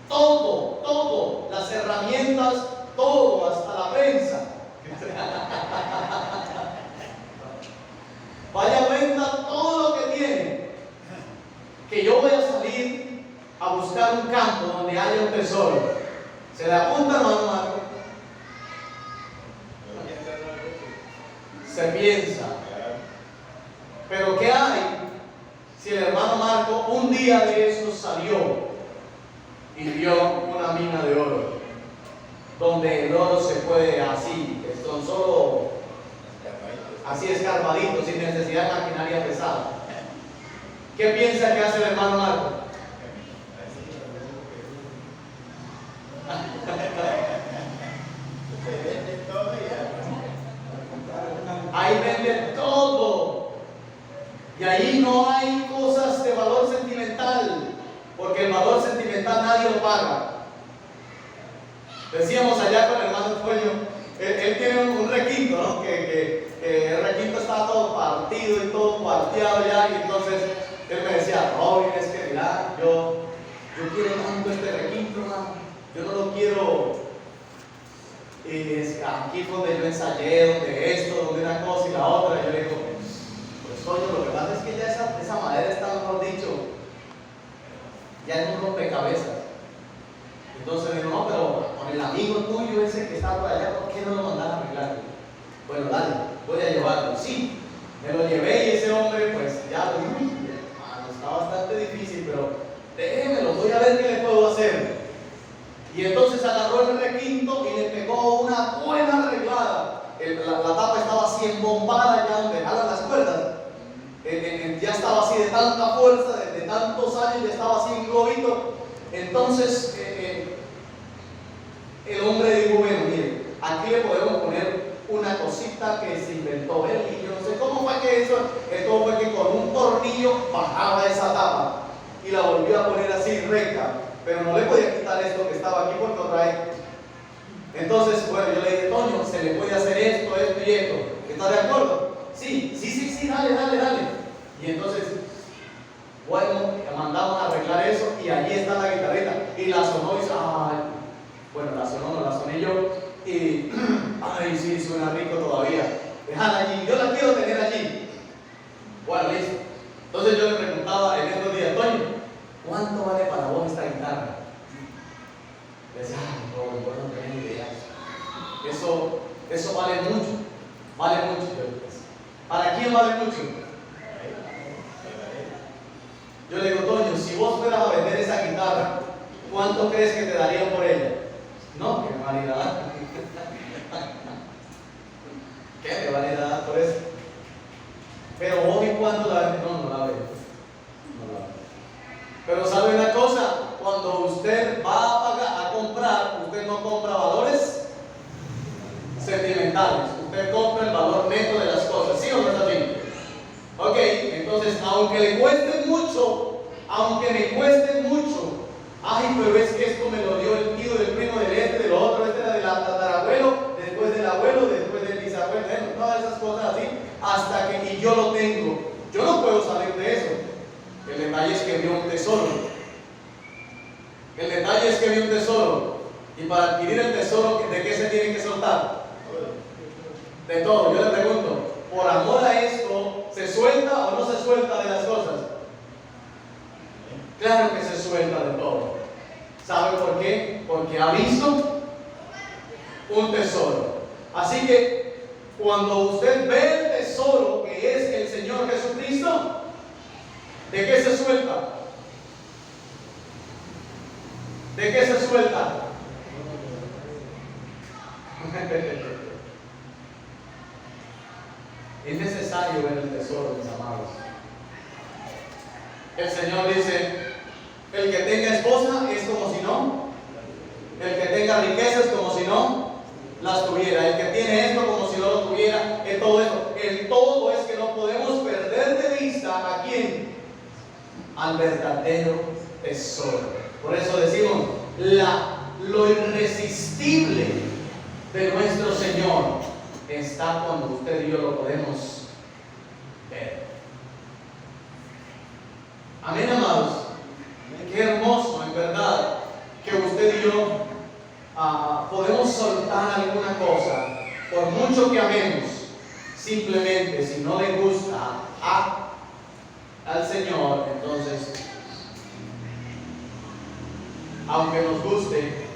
todo, las herramientas, todo, hasta la prensa. Vaya, venda todo lo que tiene, que yo voy a salir a buscar un campo donde haya un tesoro. ¿Se le apunta, hermano Marco? Se piensa. Pero ¿qué hay si el hermano Marco un día de esos salió y vio una mina de oro? Donde el oro se puede así, que son solo así escarbaditos, sin necesidad de maquinaria pesada. ¿Qué piensa que hace el hermano Marco? Ahí venden todo. Y ahí no hay cosas de valor sentimental, porque el valor sentimental nadie lo paga. Decíamos allá con el hermano Toño, él tiene un requinto, ¿no? Que el requinto estaba todo partido y todo cuarteado ya, y entonces él me decía, Robin, es que mira, yo quiero tanto este requinto, ¿no? Yo no lo quiero aquí donde yo ensayé, donde esto, donde una cosa y la otra. Yo le digo, pues Toño, lo que pasa es que ya esa madera está, mejor dicho, ya en un rompecabezas. Entonces me dijo, no, pero con el amigo tuyo ese que está por allá, ¿por qué no lo mandas a arreglar? Bueno, dale, voy a llevarlo. Sí, me lo llevé y ese hombre, pues ya lo dije, hermano, está bastante difícil, pero déjemelo, voy a ver qué le puedo hacer. Y entonces agarró el requinto y le pegó una buena arreglada. La tapa estaba así embombada ya donde jalan las cuerdas. Ya estaba así de tanta fuerza, de tantos años, ya estaba así en globito. Entonces el hombre dijo, bueno, mire, aquí le podemos poner que se inventó él, y yo no sé cómo fue que eso, esto fue que con un tornillo bajaba esa tapa y la volvió a poner así recta, pero no le podía quitar esto que estaba aquí porque otra vez. Entonces, bueno, yo le dije, Toño, se le puede hacer esto, esto y esto. ¿Está de acuerdo? Sí, dale. Y entonces, bueno, mandamos a arreglar eso y allí está la guitarrita. Y la sonó y dice, ay, bueno, la sonó, no la soné yo. Y, ay, sí, suena rico todavía. Déjala allí, yo la quiero tener allí. Bueno, listo. Entonces yo le preguntaba en estos días, Toño, ¿cuánto vale para vos esta guitarra? Le decía, ay, no puedo tener ideas. Eso vale mucho. Vale mucho. ¿Para quién vale mucho? Yo le digo, Toño, si vos fueras a vender esa guitarra, ¿cuánto crees que te darían por ella? No, que me van a ir a dar. ¿Qué me van a ir a dar por eso? Pero vos y cuánto la vendes, no la veo. Pero ¿sabe una cosa? Cuando usted va a comprar, usted no compra valores sentimentales, usted compra el valor neto de las cosas, ¿sí o no es así? Ok, entonces aunque le cueste mucho, ay, pero es que esto me lo dio el tío del primo del del otro, era del tatarabuelo, después del abuelo, después del bisabuelo, todas esas cosas así, hasta que y yo lo tengo. Yo no puedo salir de eso. El detalle es que vio un tesoro. Y para adquirir el tesoro, ¿de qué se tiene que soltar? De todo. Yo le pregunto, ¿por amor a esto se suelta o no se suelta de las cosas? Claro que se suelta de todo. ¿Sabe por qué? Porque ha visto un tesoro. Así que cuando usted ve el tesoro que es el Señor Jesucristo, ¿de qué se suelta? ¿De qué se suelta? Es necesario ver el tesoro, mis amados. El Señor dice, el que tenga esposa es como si no, el que tenga riquezas como si no las tuviera, el que tiene esto como si no lo tuviera, el todo esto. El todo es que no podemos perder de vista a quién, al verdadero tesoro. Por eso decimos, lo irresistible de nuestro Señor está cuando usted y yo lo podemos ver. Amén, amados. Qué hermoso, en verdad, que usted y yo podemos soltar alguna cosa, por mucho que amemos. Simplemente, si no le gusta al Señor, entonces, aunque nos guste,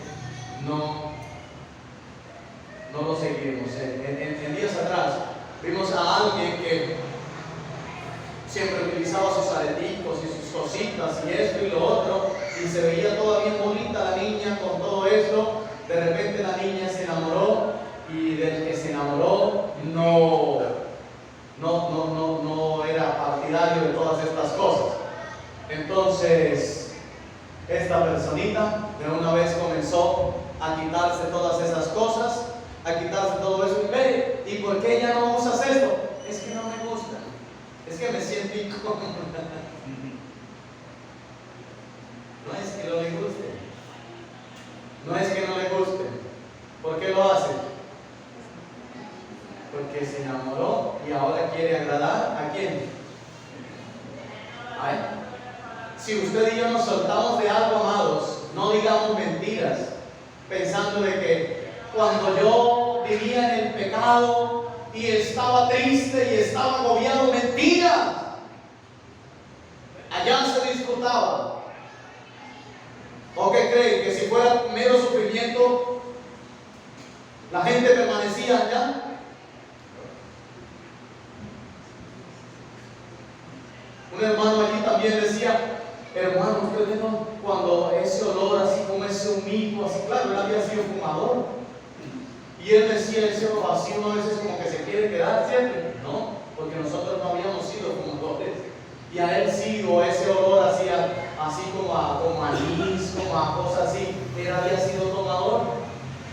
no lo seguiremos. En días atrás vimos a alguien que siempre utilizaba sus areticos y sus cositas y esto y lo otro, y se veía toda bien bonita la niña con todo esto. De repente la niña se enamoró, y del que se enamoró no era partidario de todas estas cosas. Entonces esta personita de una vez comenzó a quitarse todas esas cosas, a quitarse todo eso. Y ve, ¿y por qué ya no usas esto? Es que no me gusta, es que me siento incómoda. No es que no le guste, no es que no le guste. ¿Por qué lo hace? Porque se enamoró y ahora quiere agradar ¿a quién? Ay. Si usted y yo nos soltamos de algo, amados, no digamos mentiras, pensando de que cuando yo vivía en el pecado y estaba triste y estaba agobiado, mentira. Allá se disfrutaba. ¿O qué creen? Que si fuera mero sufrimiento, la gente permanecía allá. Un hermano allí también decía, hermano, ustedes no, cuando ese olor así como ese humito, así, claro, él había sido fumador, y él decía, ese olor así uno a veces como que se quiere quedar siempre, no, porque nosotros no habíamos sido fumadores, y a él sí, o ese olor así como a anís, como a cosas así, él había sido tomador,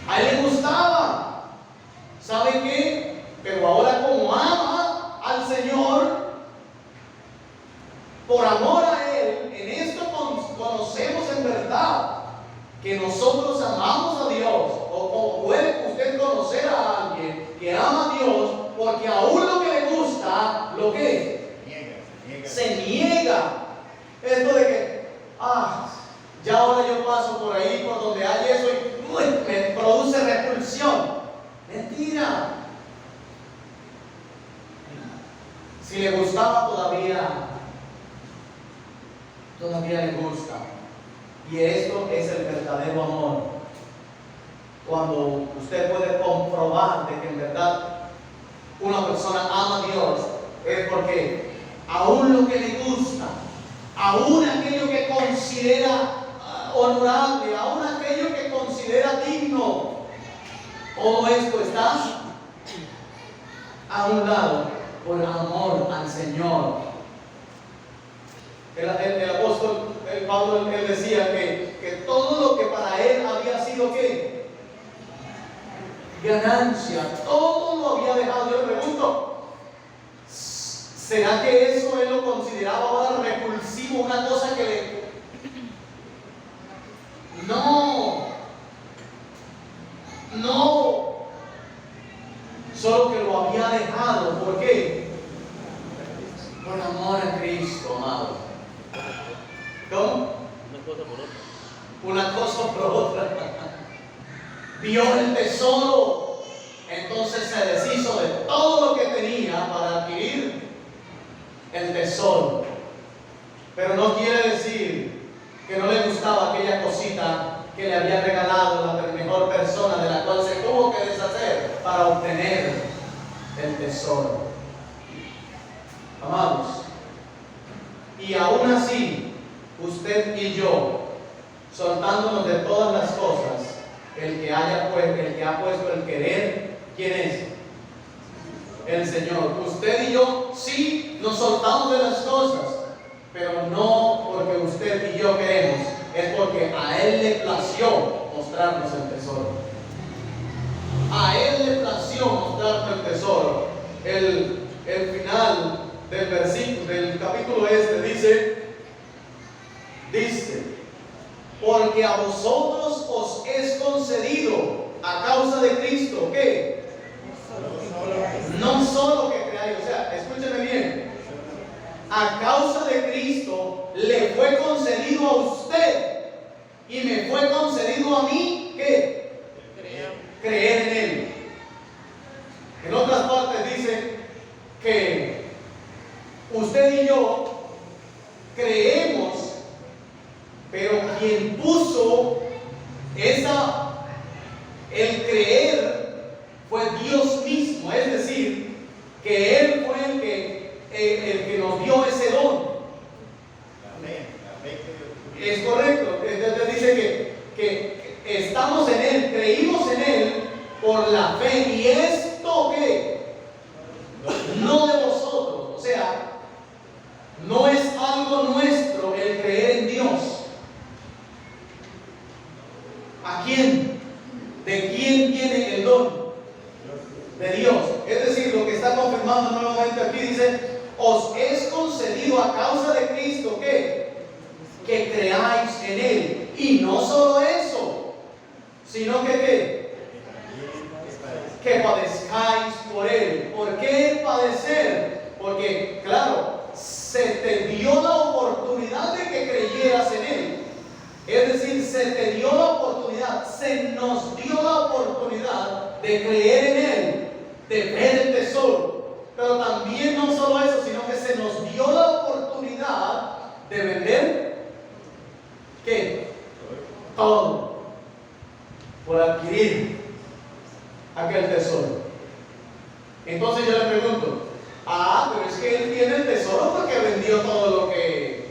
a él le gustaba. ¿Sabe qué? Pero ahora aún lo que le gusta, ¿lo qué? Se niega. Esto de que, ya ahora yo paso por ahí, por donde hay eso y me produce repulsión. Mentira. Si le gustaba todavía le gusta. Y esto es el verdadero amor. Cuando usted puede comprobar de que en verdad una persona ama a Dios, es porque aún lo que le gusta, aún aquello que considera honorable, aún aquello que considera digno, todo esto está a un lado por amor al Señor. El apóstol Pablo él decía que todo lo que para él había sido ¿qué? Ganancia, todo lo había dejado. Yo le pregunto, ¿será que eso él lo consideraba ahora repulsivo, una cosa que le... No, solo que lo había dejado. ¿Por qué? Por amor a Cristo, amado. ¿Cómo? Una cosa por otra. Vio el tesoro, entonces se deshizo de todo lo que tenía para adquirir el tesoro. Pero no quiere decir que no le gustaba aquella cosita que le había regalado la mejor persona, de la cual se tuvo que deshacer para obtener el tesoro. Amados, y aún así, usted y yo, soltándonos de todas las cosas, el que ha puesto el querer, ¿quién es? El Señor. Usted y yo sí nos soltamos de las cosas, pero no porque usted y yo queremos, es porque a Él le plació mostrarnos el tesoro. A Él le plació mostrarnos el tesoro. El final del versículo, del capítulo dice, porque a vosotros os es concedido a causa de Cristo, ¿qué? No solo que creáis, o sea, escúcheme bien, a causa de Cristo le fue concedido a usted y me fue concedido a mí, ¿qué? Creer en Él. En otras partes dice que usted y yo creemos, pero quien puso el creer fue Dios mismo, es decir, que Él fue el que nos dio ese don. Es correcto. Entonces dice que estamos en Él, creímos en Él por la fe, y esto ¿qué? No de vosotros, o sea, no es algo nuestro el creer en Dios. ¿A quién? ¿De quién viene el don? De Dios. Es decir, lo que está confirmando nuevamente aquí dice, os es concedido a causa de Cristo que creáis en Él. Y no solo eso, sino que padezcáis por Él. ¿Por qué padecer? Porque, claro, se te dio la oportunidad de que creyeras en Él. Es decir, se te dio la oportunidad, se nos dio la oportunidad de creer en Él, de ver el tesoro. Pero también no solo eso, sino que se nos dio la oportunidad de vender, ¿qué? Todo, por adquirir aquel tesoro. Entonces yo le pregunto, pero es que él tiene el tesoro porque vendió todo lo que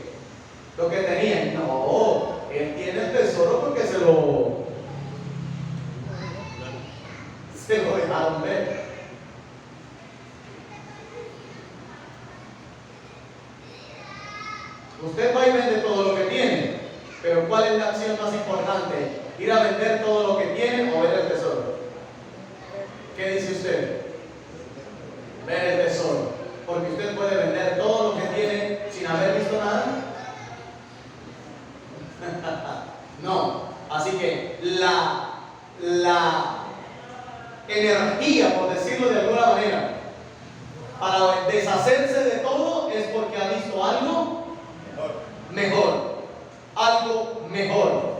tenía. No, él tiene el tesoro porque se lo dejaron ver. Usted va y vende todo lo que tiene, pero ¿cuál es la acción más importante? ¿Ir a vender todo lo que tiene o ver el tesoro? ¿Qué dice usted? Ver el tesoro. Porque usted puede vender todo lo que tiene sin haber visto nada. No. Así que la energía, por decirlo de alguna manera, Para deshacerse de todo es porque ha visto algo mejor. Algo mejor.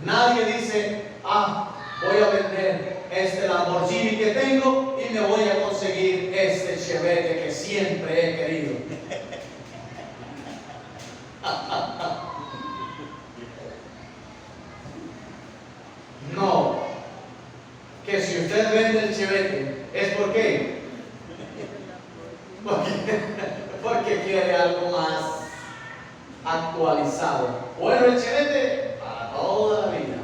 Nadie dice, voy a vender este Lamborghini que tengo y me voy a conseguir este Chevette que siempre he querido. No. Que si usted vende el Chevette es porque quiere algo más actualizado. Bueno, el Chevette para toda la vida.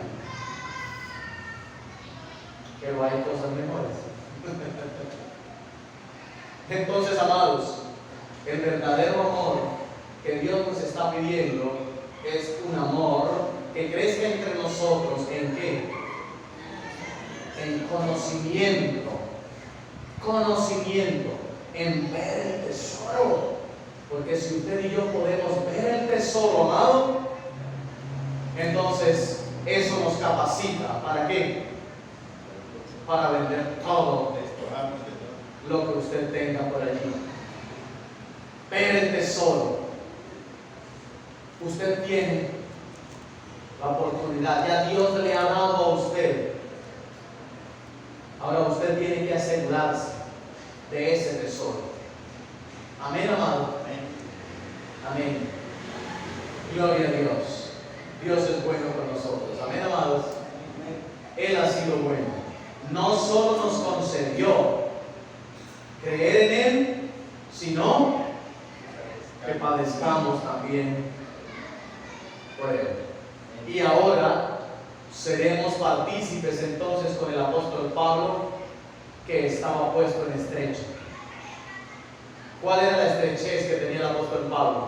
Pero hay cosas mejores. Entonces, amados, el verdadero amor que Dios nos está pidiendo es un amor que crezca entre nosotros. ¿En qué? En conocimiento. Conocimiento. En ver el tesoro. Porque si usted y yo podemos ver el tesoro, amado, entonces eso nos capacita. ¿Para qué? Para vender todo lo que usted tenga por allí. Ver el tesoro. Usted tiene la oportunidad. Ya Dios le ha dado a usted. Ahora usted tiene que asegurarse de ese tesoro. Amén, amado. Amén. Gloria a Dios. Dios es bueno con nosotros. Amén, amados. Él ha sido bueno. No solo nos concedió creer en Él, sino que padezcamos también por Él. Y ahora seremos partícipes entonces con el apóstol Pablo, que estaba puesto en estrecho. ¿Cuál era la estrechez que tenía el apóstol Pablo?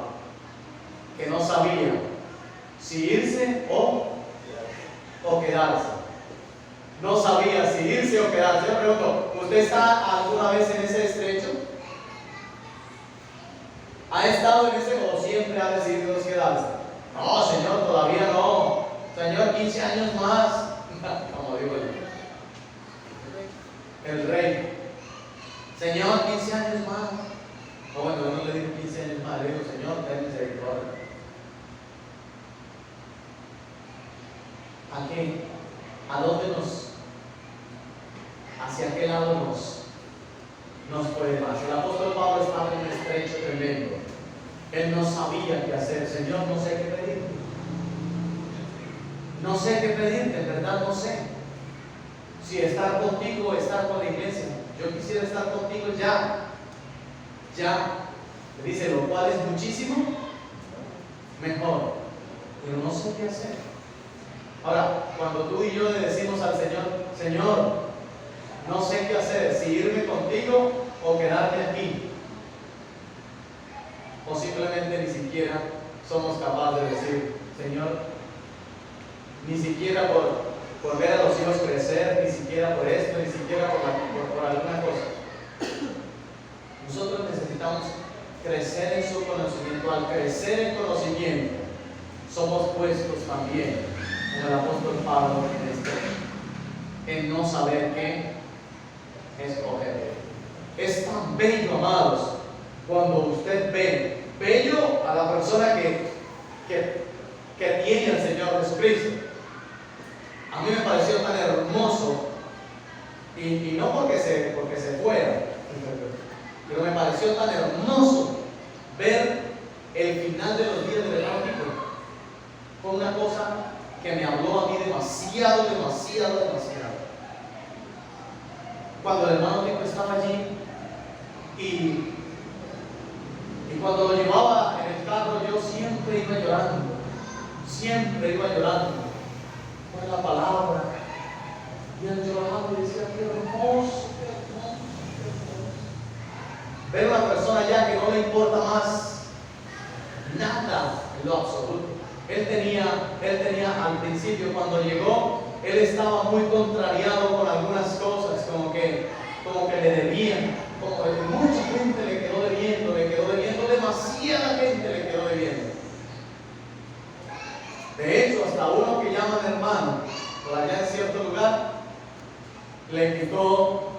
Que no sabía si irse o quedarse. No sabía si irse o quedarse. Yo pregunto, ¿usted está alguna vez en ese estrecho? ¿Ha estado en ese o siempre ha decidido quedarse? No, Señor, todavía no. Señor, 15 años más. Como digo yo. El rey. Señor, 15 años más. O bueno, no le digo 15 años más, le digo, Señor, ten misericordia. ¿A qué? ¿A dónde hacia qué lado nos puede más? El apóstol Pablo estaba en un estrecho tremendo. Él no sabía qué hacer. Señor, no sé qué pedir. No sé qué pedirte, en verdad no sé. Si estar contigo o estar con la iglesia. Yo quisiera estar contigo ya. Dice, lo cual es muchísimo mejor. Pero no sé qué hacer. Ahora, cuando tú y yo le decimos al Señor, Señor, no sé qué hacer, si irme contigo o quedarme aquí. O simplemente ni siquiera somos capaces de decir, Señor, ni siquiera por ver a los hijos crecer, ni siquiera por esto, ni siquiera por alguna cosa. Nosotros necesitamos crecer en su conocimiento. Al crecer en conocimiento, somos puestos también, como el apóstol Pablo, en no saber qué escoger. Es tan bello, amados, cuando usted ve bello a la persona que tiene al Señor Jesucristo. A mí me pareció tan hermoso, y no porque se fuera, pero me pareció tan hermoso ver el final de los días del hermano Tito. Fue una cosa que me habló a mí demasiado. Cuando el hermano Tito estaba allí y cuando lo llevaba en el carro, yo siempre iba llorando por la palabra, y él lloraba y decía, qué hermoso. Ver una persona ya que no le importa más nada en lo absoluto. Él tenía al principio, cuando llegó, él estaba muy contrariado con algunas cosas, como que le debían, como que mucha gente le quedó debiendo, demasiada gente le quedó debiendo. De hecho, hasta uno que llaman hermano, por allá en cierto lugar, le quitó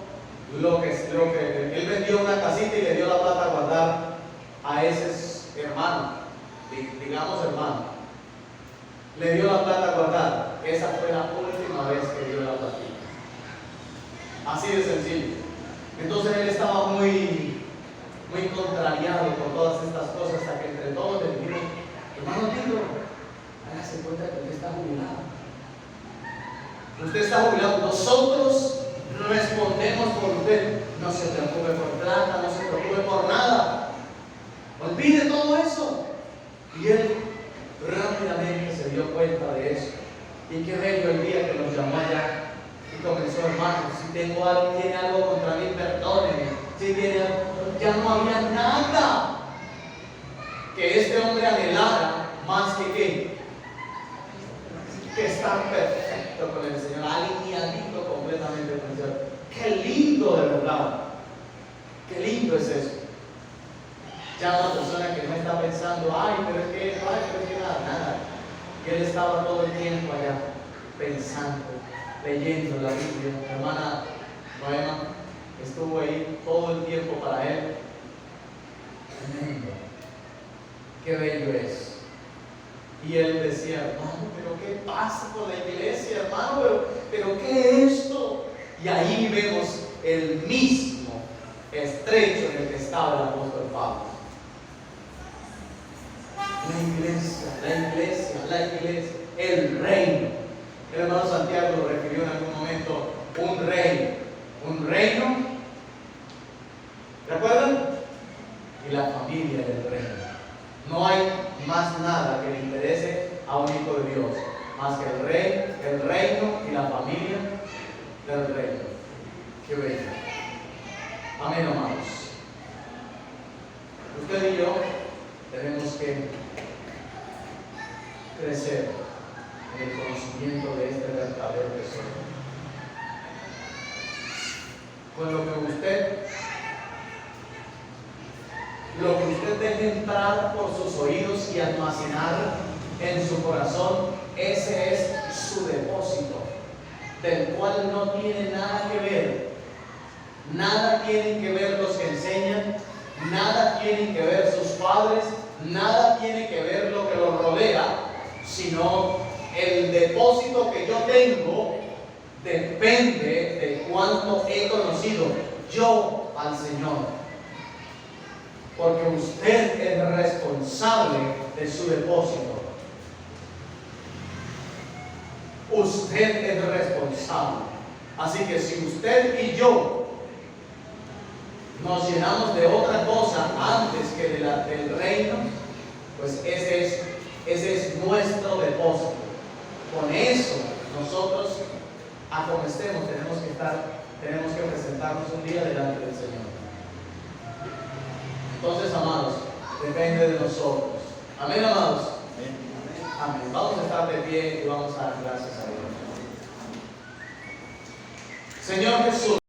él vendió una casita y le dio la plata a guardar a ese hermano, digamos hermano. Le dio la plata a guardar. Esa fue la última vez que dio la platita. Así de sencillo. Entonces él estaba muy contrariado con todas estas cosas, hasta que entre todos le dijimos: hermano Tito, hágase cuenta que usted está jubilado. Usted está jubilado. Nosotros respondemos por usted. No se preocupe por plata, no se preocupe por nada. Olvide todo eso. Y él rápidamente se dio cuenta de eso. Y qué bello el día que nos llamó allá y comenzó: hermano, si tiene algo contra mí, perdóneme. Si tiene algo, ya no había nada que este hombre anhelara más que estar perfecto con el Señor, alineadito completamente con el Señor. Qué lindo, de verdad. Qué lindo es eso. Ya una persona que no está pensando: ay, pero es que nada. Y él estaba todo el tiempo allá pensando, leyendo la Biblia. Mi hermana Noema estuvo ahí todo el tiempo para él. Tremendo. Qué bello es. Y él decía: hermano, pero ¿qué pasa con la iglesia, hermano? ¿Pero qué es esto? Y ahí vemos el mismo estrecho en el que estaba el apóstol Pablo. La iglesia, el reino. El hermano Santiago lo refirió en algún momento: un reino, ¿recuerdan? Y la familia del reino. No hay más nada que le interese a un hijo de Dios más que el reino y la familia del reino. Qué bello. Amén, amados. Usted y yo tenemos que crecer en el conocimiento de este verdadero tesoro. Con lo que usted deje entrar por sus oídos y almacenar en su corazón, ese es su depósito, del cual no tiene nada que ver. Nada tienen que ver los que enseñan, nada tienen que ver sus padres, nada tiene que ver lo que los rodea, sino el depósito que yo tengo depende de cuánto he conocido yo al Señor. Porque usted es responsable de su depósito. Usted es responsable. Así que si usted y yo nos llenamos de otra cosa antes que del reino, pues ese es nuestro depósito. Con eso nosotros, a como estemos, tenemos que presentarnos un día delante del Señor. Entonces, amados, depende de nosotros. Amén, amados. Amén. Vamos a estar de pie y vamos a dar gracias a Dios. Señor Jesús.